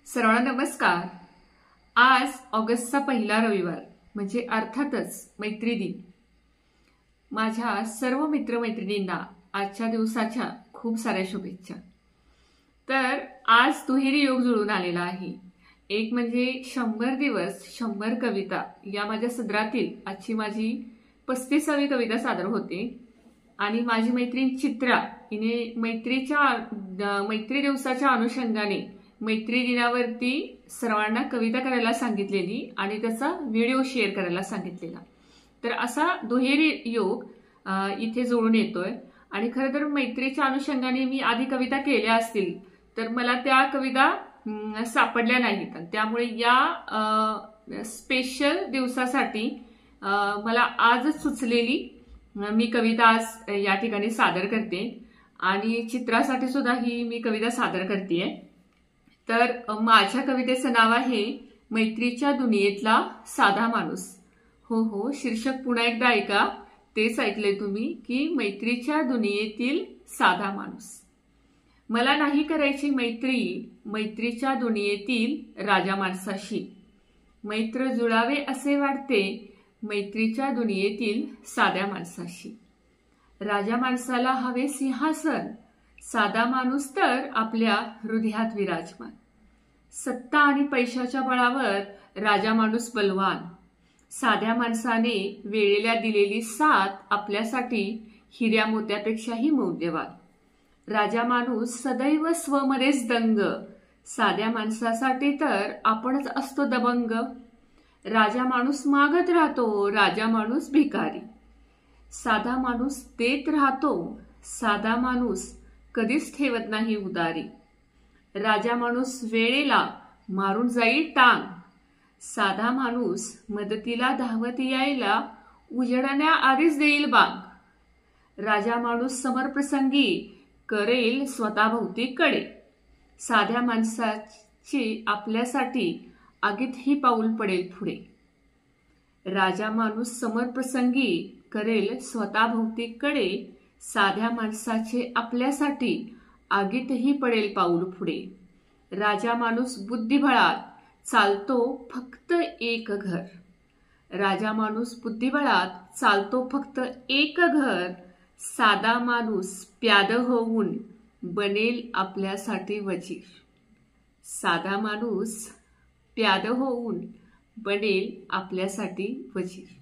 सर्वांना नमस्कार। आज ऑगस्टचा पहिला रविवार म्हणजे अर्थातच मैत्री दिन। माझ्या सर्व मित्रमैत्रिणींना आजच्या दिवसाच्या खूप साऱ्या शुभेच्छा। तर आज दुहेरी योग जुळून आलेला आहे। एक म्हणजे 100 दिवस 100 कविता या माझ्या सदरातील आजची माझी 35वी कविता सादर होते आणि माझी मैत्रीण चित्रा हिने मैत्री दिवसाच्या अनुषंगाने मैत्री दिनावरती सर्वांना कविता करायला सांगितलेली आणि त्याचा व्हिडिओ शेअर करायला सांगितलेला। तर असा दुहेरी योग इथे जोडून येतोय आणि खरं तर मैत्रीच्या अनुषंगाने मी आधी कविता केल्या असतील तर मला त्या कविता सापडल्या नाहीत। त्यामुळे या स्पेशल दिवसासाठी मला आजच सुचलेली मी कविता आज या ठिकाणी सादर करते आणि चित्रासाठी सुद्धा ही मी कविता सादर करतेय। तर माझ्या कवितेचं नाव आहे मैत्रीच्या दुनियेतला साधा माणूस। हो, शीर्षक पुन्हा एकदा ऐका, तेच ऐकले तुम्ही की मैत्रीच्या दुनियेतील साधा माणूस। मला नाही करायची मैत्री मैत्रीच्या दुनियेतील राजा माणसाशी। मैत्र जुळावे असे वाटते मैत्रीच्या दुनियेतील साध्या माणसाशी। राजा माणसाला हवे सिंहासन, साधा माणूस तर आपल्या हृदयात विराजमान। सत्ता आणि पैशाच्या बळावर राजा माणूस बलवान, साध्या माणसाने वेळेला दिलेली साथ आपल्यासाठी हिऱ्या मोत्यापेक्षाही मौल्यवान। राजा माणूस सदैव स्वमध्येच दंग, साध्या माणसासाठी तर आपणच असतो दबंग। राजा माणूस मागत राहतो, राजा माणूस भिकारी। साधा माणूस देत राहतो, साधा माणूस कधीच ठेवत नाही उदारी। राजा माणूस वेळेला मारून जाईल टांग, साधा माणूस मदतीला धावत यायला उजळण्याआधीच देईल बांग। राजा माणूस समरप्रसंगी करेल स्वतःभोवती कडे, साध्या माणसाची आपल्यासाठी आगीतही पाऊल पडेल पुढे। राजा माणूस समरप्रसंगी करेल स्वतःभोवती कडे, साध्या माणसाचे आपल्यासाठी आगीतही पडेल पाऊल पुढे। राजा माणूस बुद्धिबळात चालतो फक्त एक घर, राजा माणूस बुद्धिबळात चालतो फक्त एक घर। साधा माणूस प्याद होऊन बनेल आपल्यासाठी वजीर, साधा माणूस प्याद होऊन बनेल आपल्यासाठी वजीर।